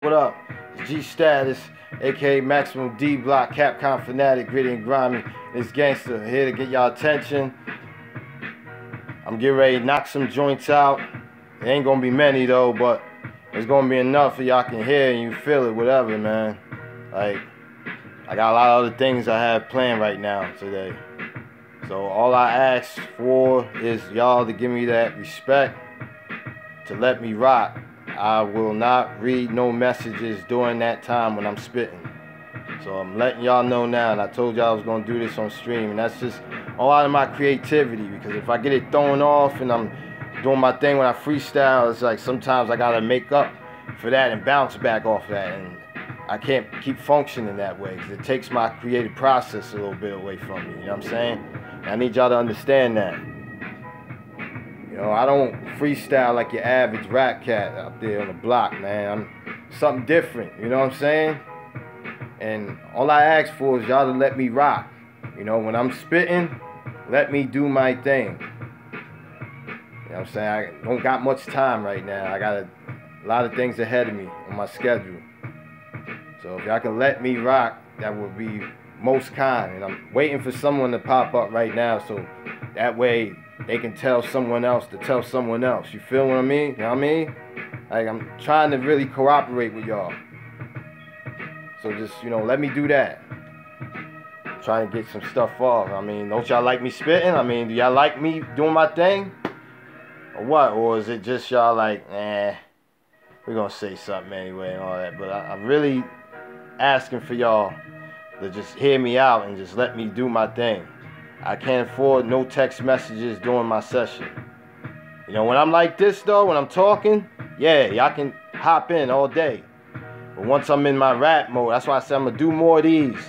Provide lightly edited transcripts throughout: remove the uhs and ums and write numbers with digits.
What up? It's G Status, aka Maximum D Block, Capcom Fanatic, Gritty and Grimy. This gangster here to get y'all attention. I'm getting ready to knock some joints out. It ain't gonna be many though, but it's gonna be enough so y'all can hear and you feel it, whatever, man. Like, I got a lot of other things I have planned right now today. So all I ask for is y'all to give me that respect, to let me rock. I will not read no messages during that time when I'm spitting. So I'm letting y'all know now, and I told y'all I was going to do this on stream, and that's just a lot of my creativity, because if I get it thrown off and I'm doing my thing when I freestyle, it's like sometimes I got to make up for that and bounce back off of that, and I can't keep functioning that way because it takes my creative process a little bit away from me, you know what I'm saying? And I need y'all to understand that. You know, I don't freestyle like your average rap cat out there on the block, man. I'm something different, you know what I'm saying? And all I ask for is y'all to let me rock. You know, when I'm spitting, let me do my thing. You know what I'm saying? I don't got much time right now. I got a lot of things ahead of me on my schedule. So if y'all can let me rock, that would be most kind. And I'm waiting for someone to pop up right now, so that way they can tell someone else to tell someone else. You feel what I mean? You know what I mean? Like, I'm trying to really cooperate with y'all. So just, you know, let me do that. I'm trying to get some stuff off. I mean, don't y'all like me spitting? I mean, do y'all like me doing my thing? Or what? Or is it just y'all like, we're gonna say something anyway and all that? But I'm really asking for y'all to just hear me out and just let me do my thing. I can't afford no text messages during my session. You know, when I'm like this though, when I'm talking, yeah, y'all can hop in all day. But once I'm in my rap mode, that's why I said I'm gonna do more of these.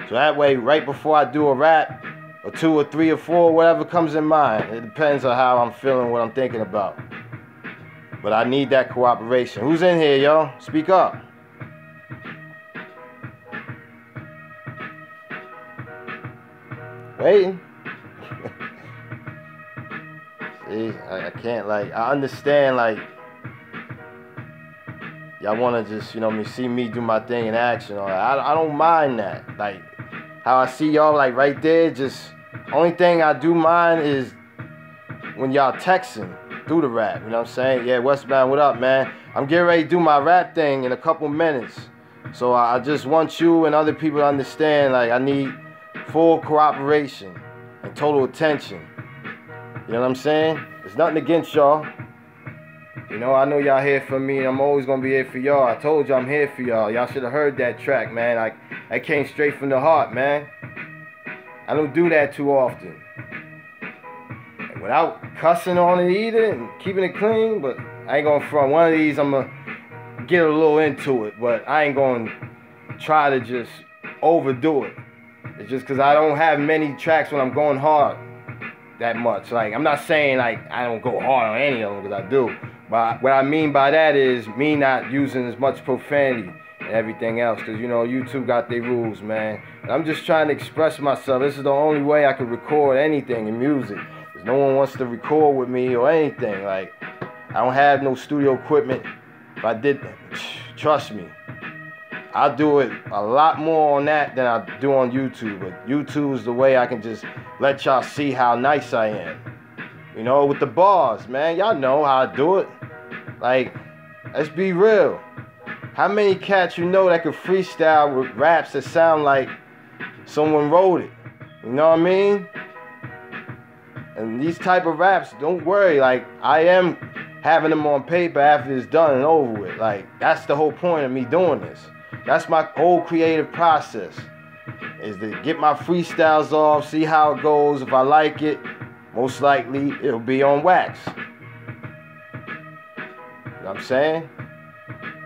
So that way, right before I do a rap, or 2 or 3 or 4, whatever comes in mind. It depends on how I'm feeling, what I'm thinking about. But I need that cooperation. Who's in here, y'all? Speak up. Waiting. See, I can't, like, I understand, like, y'all want to just, you know, see me do my thing in action. Or I don't mind that. Like, how I see y'all, like, right there, just, only thing I do mind is when y'all texting through the rap, you know what I'm saying? Yeah, Westbound, what up, man? I'm getting ready to do my rap thing in a couple minutes. So I just want you and other people to understand, like, I need full cooperation and total attention. You know what I'm saying? There's nothing against y'all. You know, I know y'all here for me, and I'm always gonna be here for y'all. I told you I'm here for y'all. Y'all should have heard that track, man. Like, that came straight from the heart, man. I don't do that too often. And without cussing on it either and keeping it clean, but I ain't gonna front. One of these I'm gonna get a little into it, but I ain't gonna try to just overdo it. It's just because I don't have many tracks when I'm going hard that much. Like, I'm not saying, like, I don't go hard on any of them, because I do. But what I mean by that is me not using as much profanity and everything else, because, you know, YouTube got their rules, man. And I'm just trying to express myself. This is the only way I can record anything in music, because no one wants to record with me or anything. Like, I don't have no studio equipment. If I did, trust me, I do it a lot more on that than I do on YouTube. But YouTube is the way I can just let y'all see how nice I am. You know, with the bars, man. Y'all know how I do it. Like, let's be real. How many cats you know that can freestyle with raps that sound like someone wrote it? You know what I mean? And these type of raps, don't worry. Like, I am having them on paper after it's done and over with. Like, that's the whole point of me doing this. That's my whole creative process, is to get my freestyles off, see how it goes. If I like it, most likely it'll be on wax. You know what I'm saying?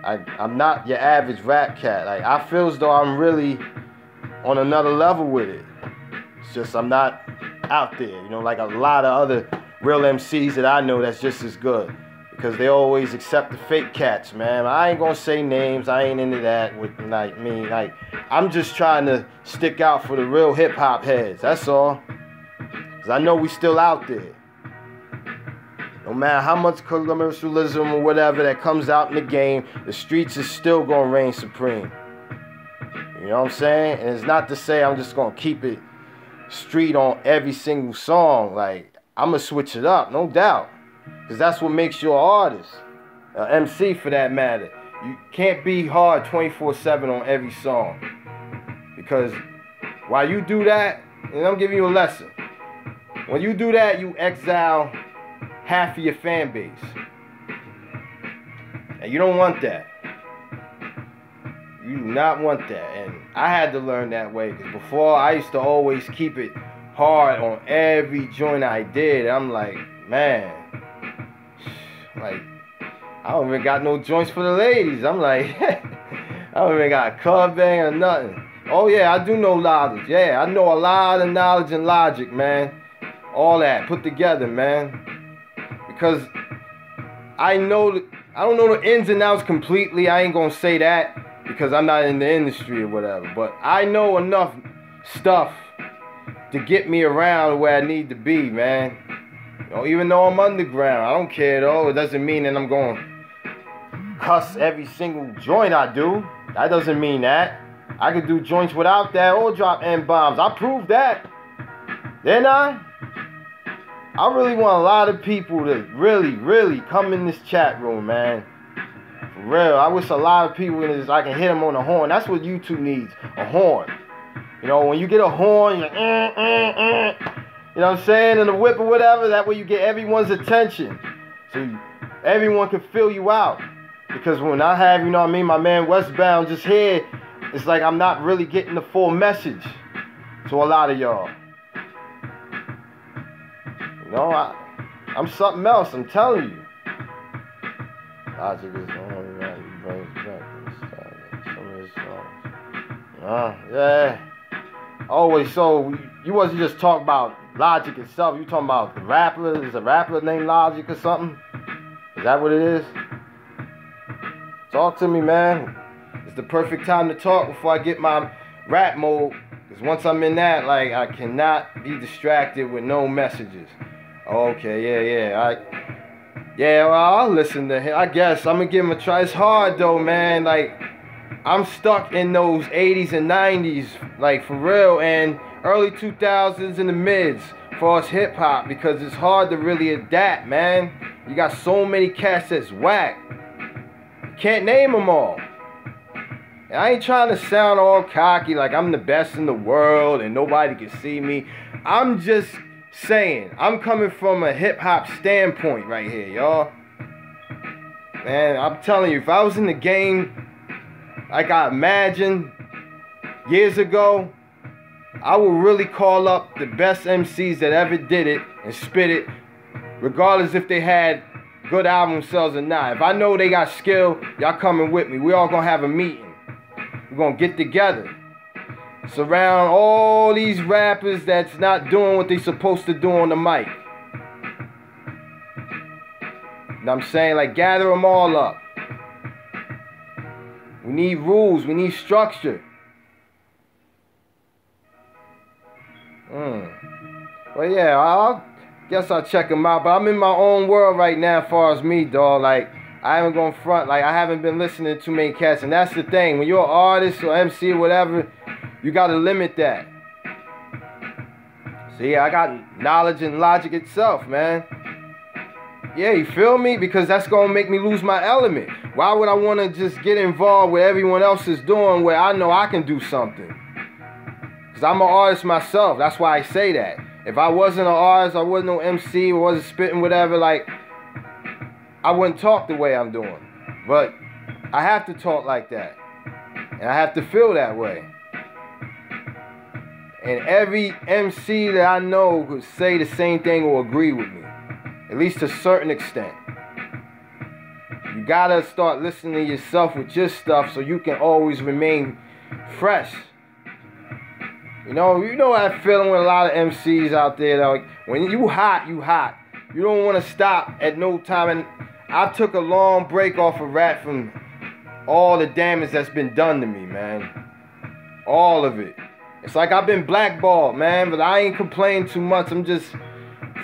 I'm not your average rap cat. Like, I feel as though I'm really on another level with it. It's just I'm not out there, you know, like a lot of other real MCs that I know that's just as good. Because they always accept the fake cats, man. I ain't gonna say names. I ain't into that with, like, me. Like, I'm just trying to stick out for the real hip-hop heads. That's all. Because I know we still out there. No matter how much commercialism or whatever that comes out in the game, the streets is still gonna reign supreme. You know what I'm saying? And it's not to say I'm just gonna keep it street on every single song. Like, I'm gonna switch it up, no doubt. Because that's what makes you an artist. An MC for that matter. You can't be hard 24/7 on every song. Because while you do that, and I'm giving you a lesson. When you do that, you exile half of your fan base. And you don't want that. You do not want that. And I had to learn that way. Because before, I used to always keep it hard on every joint I did. I'm like, man, like, I don't even got no joints for the ladies. I'm like, I don't even got a club bang or nothing. Oh yeah, I do know knowledge. Yeah, I know a lot of knowledge and logic, man. All that put together, man. Because I don't know the ins and outs completely. I ain't gonna say that because I'm not in the industry or whatever. But I know enough stuff to get me around where I need to be, man. You know, even though I'm underground, I don't care though. It doesn't mean that I'm going to cuss every single joint I do. That doesn't mean that. I could do joints without that or drop N-bombs. I proved that. Didn't I? I really want a lot of people to really come in this chat room, man. For real. I wish a lot of people in this, I can hit them on the horn. That's what YouTube needs, a horn. You know, when you get a horn, you're you know what I'm saying, and a whip or whatever, that way you get everyone's attention. So everyone can fill you out. Because when I have, you know what I mean, my man Westbound just here, it's like I'm not really getting the full message to a lot of y'all. You know, I'm something else, I'm telling you. Logic is the only man who brings back some of his songs. Yeah. Always, so you wasn't just talking about Logic itself, you talking about the rapper. Is a rapper named Logic or something? Is that what it is? Talk to me, man. It's the perfect time to talk before I get my rap mode. Because once I'm in that, like, I cannot be distracted with no messages. Okay, yeah, well, I'll listen to him. I guess I'm going to give him a try. It's hard, though, man. Like, I'm stuck in those 80s and 90s, like, for real, and early 2000s and the mids for us hip-hop, because it's hard to really adapt, man. You got so many cats that's whack. Can't name them all. And I ain't trying to sound all cocky like I'm the best in the world and nobody can see me. I'm just saying, I'm coming from a hip-hop standpoint right here, y'all. Man, I'm telling you, if I was in the game like I imagined years ago, I would really call up the best MCs that ever did it and spit it, regardless if they had good album sales or not. If I know they got skill, y'all coming with me. We all gonna have a meeting. We're gonna get together. Surround all these rappers that's not doing what they supposed to do on the mic. You know what I'm saying? Like, gather them all up. We need rules. We need structure. Well, yeah, I guess I'll check them out. But I'm in my own world right now as far as me, dog. Like, I haven't gone front. Like, I haven't been listening to too many cats. And that's the thing. When you're an artist or MC or whatever, you got to limit that. See, I got knowledge and logic itself, man. Yeah, you feel me? Because that's going to make me lose my element. Why would I want to just get involved with everyone else is doing where I know I can do something? Because I'm an artist myself. That's why I say that. If I wasn't an artist, I wasn't no MC, or wasn't spitting whatever, like, I wouldn't talk the way I'm doing. But I have to talk like that. And I have to feel that way. And every MC that I know could say the same thing or agree with me. At least to a certain extent. You gotta start listening to yourself with your stuff so you can always remain fresh. You know that feeling with a lot of MCs out there. Like, when you hot, you hot. You don't want to stop at no time. And I took a long break off of rap from all the damage that's been done to me, man. All of it. It's like I've been blackballed, man. But I ain't complaining too much. I'm just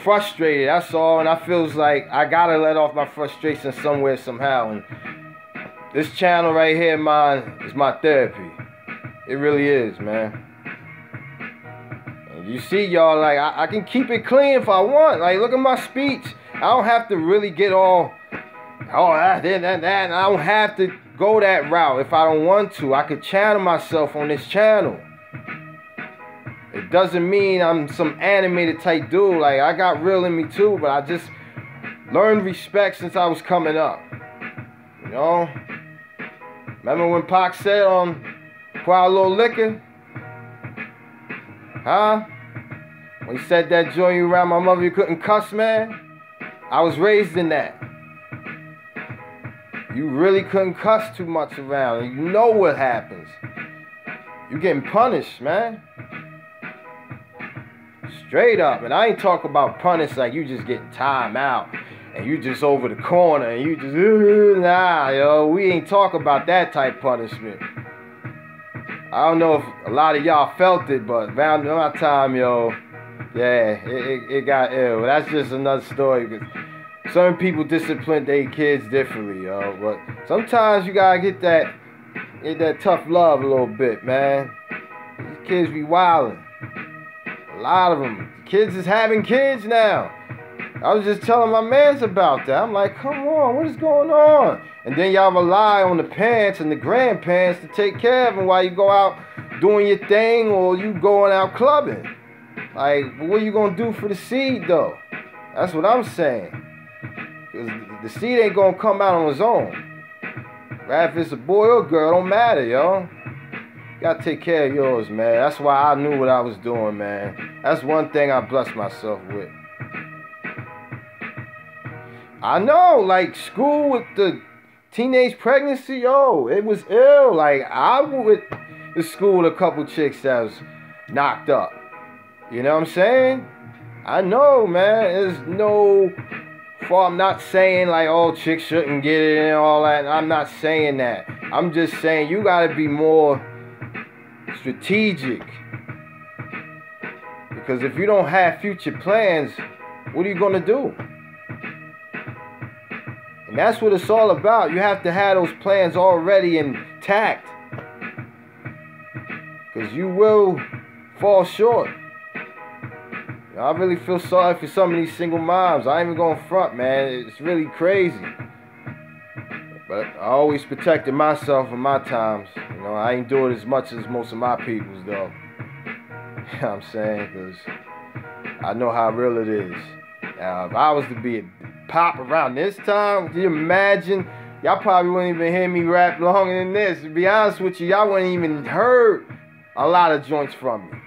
frustrated, that's all, and I feels like I gotta let off my frustration somewhere, somehow, and this channel right here, mine, is my therapy. It really is, man. And you see, y'all, like, I can keep it clean if I want. Like, look at my speech. I don't have to really get all, that, and I don't have to go that route if I don't want to. I could channel myself on this channel. It doesn't mean I'm some animated type dude. Like, I got real in me too, but I just learned respect since I was coming up. You know? Remember when Pac said, pour out a little liquor? Huh? When he said that joint you around my mother, you couldn't cuss, man? I was raised in that. You really couldn't cuss too much around. And you know what happens. You getting punished, man. Straight up. And I ain't talking about punish like you just getting time out and you just over the corner and you just, nah, yo. We ain't talking about that type punishment. I don't know if a lot of y'all felt it, but around my time, yo, yeah, it got ill. That's just another story. Because some people discipline their kids differently, yo. But sometimes you gotta get that tough love a little bit, man. These kids be wildin'. A lot of them. Kids is having kids now. I was just telling my mans about that. I'm like, come on, what is going on? And then y'all rely on the parents and the grandparents to take care of them while you go out doing your thing or you going out clubbing. Like, what are you going to do for the seed, though? That's what I'm saying. Because the seed ain't going to come out on its own. Right? If it's a boy or girl, don't matter, yo. You got to take care of yours, man. That's why I knew what I was doing, man. That's one thing I blessed myself with. I know, like, school with the teenage pregnancy, yo, it was ill. Like, I went to school with a couple chicks that was knocked up. You know what I'm saying? I know, man. There's no fault. I'm not saying, like, oh, chicks shouldn't get it and all that. I'm not saying that. I'm just saying you got to be more strategic. Because if you don't have future plans, what are you going to do? And that's what it's all about. You have to have those plans already intact. Because you will fall short. You know, I really feel sorry for some of these single moms. I ain't even going to front, man. It's really crazy. But I always protected myself in my times. You know, I ain't do it as much as most of my peoples, though. You know what I'm saying? Because I know how real it is. Now, if I was to be a pop around this time, can you imagine? Y'all probably wouldn't even hear me rap longer than this. To be honest with you, y'all wouldn't even heard a lot of joints from me.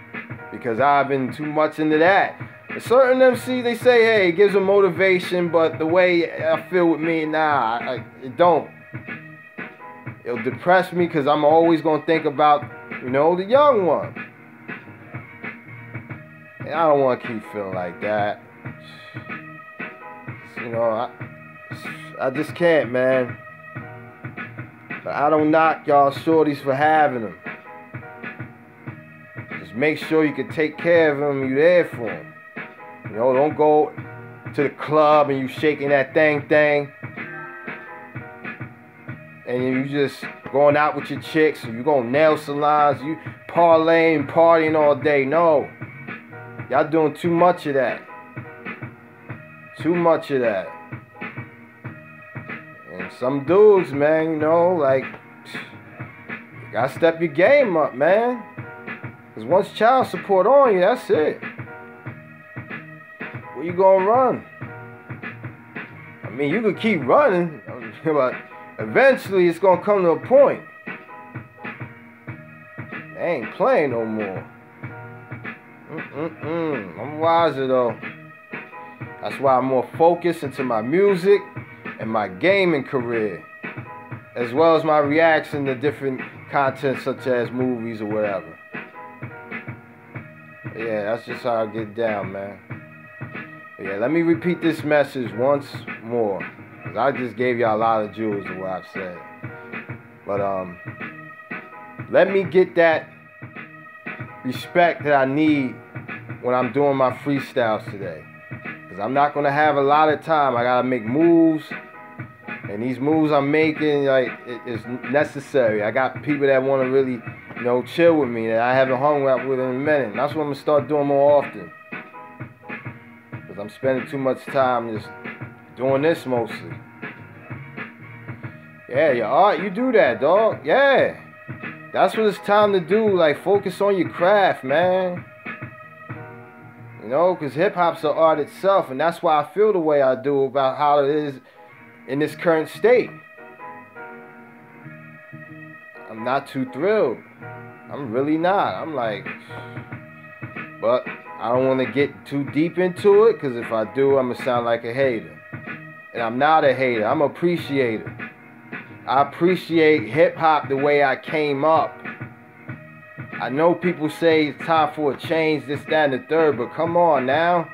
Because I've been too much into that. A certain MC, they say, hey, it gives them motivation, but the way I feel with me, nah, it don't. It'll depress me because I'm always going to think about, you know, the young one. And I don't want to keep feeling like that. You know, I just can't, man. But I don't knock y'all shorties for having them. Just make sure you can take care of them. You there for them. You know, don't go to the club and you shaking that thing, and you just going out with your chicks, or you going nail salons, you parlaying, partying all day. No, y'all doing too much of that. Too much of that. And some dudes, man, you know, like, you gotta step your game up, man. Because once child support on you, that's it. Where you gonna run? I mean, you could keep running, but eventually it's gonna come to a point. They ain't playing no more. I'm wiser, though. That's why I'm more focused into my music and my gaming career, as well as my reaction to different content such as movies or whatever. But yeah, that's just how I get down, man. But yeah, let me repeat this message once more, because I just gave y'all a lot of jewels of what I've said. But let me get that respect that I need when I'm doing my freestyles today. Because I'm not going to have a lot of time. I got to make moves. And these moves I'm making, like, it's necessary. I got people that want to really, chill with me that I haven't hung out with in a minute. And that's what I'm going to start doing more often. Because I'm spending too much time just doing this mostly. Yeah, you do that, dog. Yeah. That's what it's time to do. Like, focus on your craft, man. Because hip-hop's an art itself. And that's why I feel the way I do about how it is in this current state. I'm not too thrilled. I'm really not. I'm like, but I don't want to get too deep into it, because if I do, I'm going to sound like a hater. And I'm not a hater. I'm an appreciator. I appreciate hip-hop the way I came up. I know people say it's time for a change, this, that, and the third, but come on now.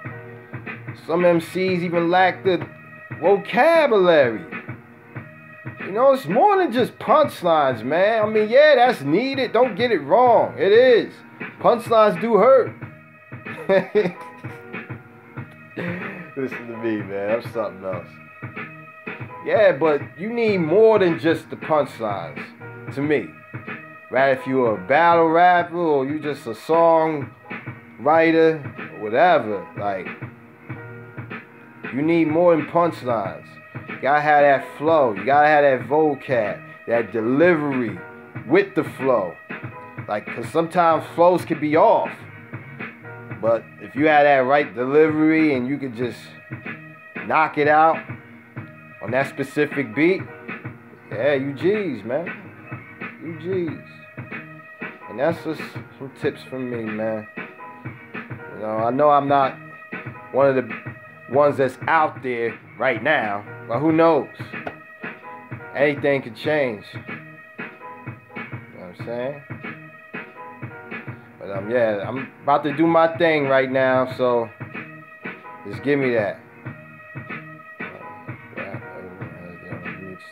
Some MCs even lack the vocabulary. It's more than just punchlines, man. I mean, yeah, that's needed. Don't get it wrong. It is. Punchlines do hurt. Listen to me, man. I'm something else. Yeah, but you need more than just the punchlines, to me. Right? If you're a battle rapper or you just a song writer, or whatever, like, you need more than punchlines. You gotta have that flow. You gotta have that vocab, that delivery with the flow. Like, cause sometimes flows can be off. But if you had that right delivery and you could just knock it out on that specific beat, yeah, you G's, man. You G's. And that's just some tips from me, man. I know I'm not one of the ones that's out there right now, but who knows? Anything could change. You know what I'm saying? But yeah, I'm about to do my thing right now, so just give me that.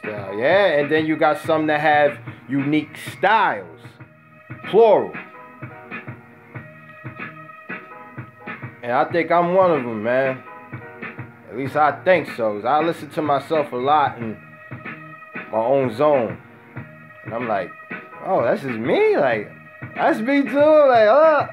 Yeah, and then you got some that have unique styles, plural. And I think I'm one of them, man. At least I think so. I listen to myself a lot in my own zone. And I'm like, oh, that's just me? Like, that's me too? Like,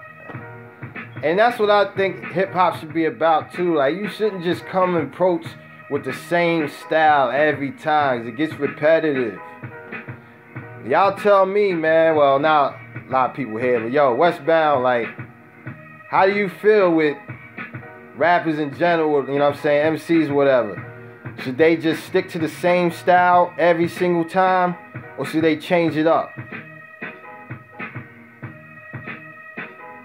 And that's what I think hip-hop should be about too. Like, you shouldn't just come and approach with the same style every time. It gets repetitive. Y'all tell me, man. Well, now a lot of people here, but yo, Westbound, like, how do you feel with rappers in general, you know what I'm saying, MCs, whatever? Should they just stick to the same style every single time, or should they change it up?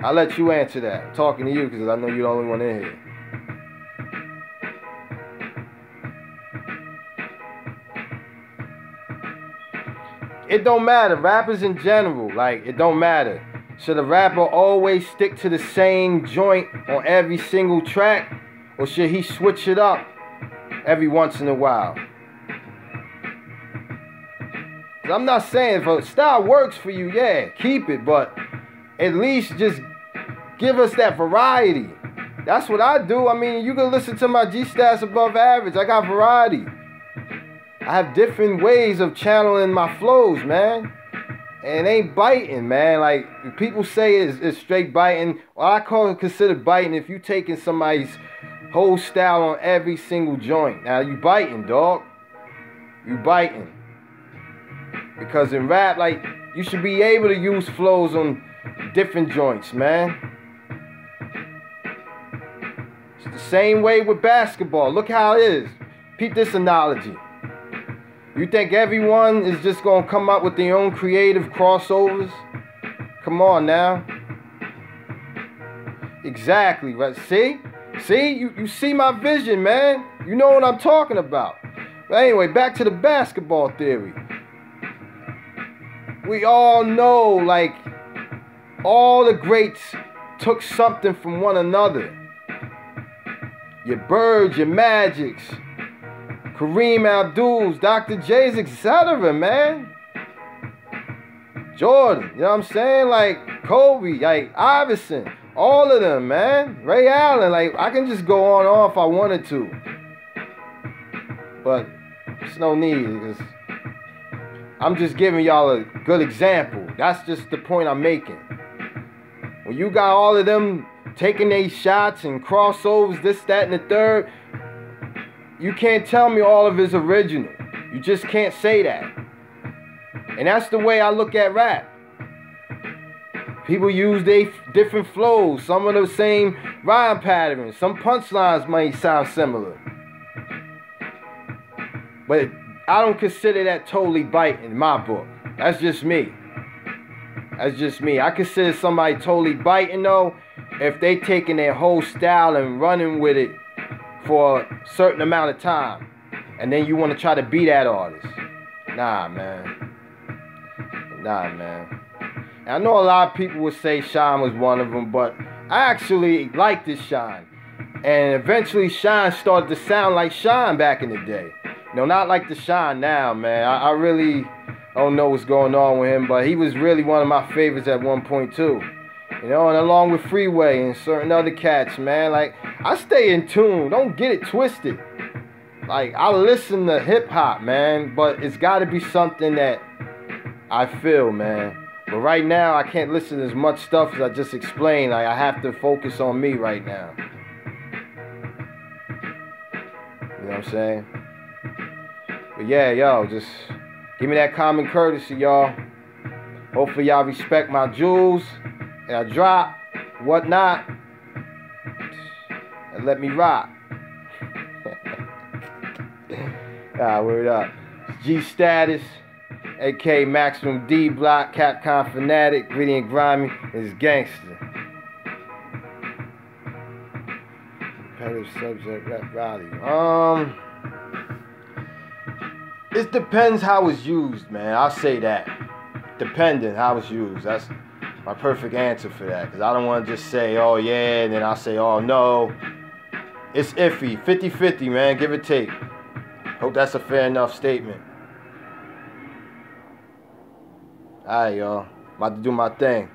I'll let you answer that. I'm talking to you because I know you're the only one in here. It don't matter. Rappers in general, like, it don't matter. Should a rapper always stick to the same joint on every single track? Or should he switch it up every once in a while? I'm not saying if a style works for you, yeah, keep it. But at least just give us that variety. That's what I do. I mean, you can listen to my G-Stats Above Average. I got variety. I have different ways of channeling my flows, man. And it ain't biting, man. Like, people say it's straight biting. Well, I consider biting if you taking somebody's whole style on every single joint. Now, you biting, dog. You biting. Because in rap, like, you should be able to use flows on different joints, man. It's the same way with basketball. Look how it is. Peep this analogy. You think everyone is just going to come up with their own creative crossovers? Come on now. Exactly, right? See? You see my vision, man. You know what I'm talking about. But anyway, back to the basketball theory. We all know, like, all the greats took something from one another. Your Birds, your Magics, Kareem Abduls, Dr. J's, etc., man. Jordan, you know what I'm saying? Like, Kobe, like, Iverson. All of them, man. Ray Allen, like, I can just go on if I wanted to. But it's no need, because I'm just giving y'all a good example. That's just the point I'm making. When you got all of them taking their shots and crossovers, this, that, and the third, you can't tell me all of it's original. You just can't say that. And that's the way I look at rap. People use their different flows, some of the same rhyme patterns, some punchlines might sound similar. But I don't consider that totally biting in my book. That's just me. That's just me. I consider somebody totally biting though if they taking their whole style and running with it for a certain amount of time. And then you want to try to be that artist. Nah, man. Nah, man. And I know a lot of people would say Shine was one of them, but I actually liked this Shine. And eventually Shine started to sound like Shine back in the day. No, not like the Shine now, man. I really don't know what's going on with him, but he was really one of my favorites at one point too. You know, and along with Freeway and certain other cats, man. Like, I stay in tune. Don't get it twisted. Like, I listen to hip-hop, man, but it's got to be something that I feel, man. But right now, I can't listen to as much stuff as I just explained. Like, I have to focus on me right now. You know what I'm saying? But yeah, yo, just give me that common courtesy, y'all. Hopefully y'all respect my jewels that I drop, whatnot, and let me rock. Word up. It's G Status, aka Maximum D Block, Capcom Fanatic, Gritty and Grimy, is gangster. Competitive subject, rap value. It depends how it's used, man. I'll say that. Depending how it's used. That's my perfect answer for that. Because I don't want to just say, oh yeah, and then I'll say, oh no. It's iffy. 50-50, man. Give or take. Hope that's a fair enough statement. Alright, y'all. About to do my thing.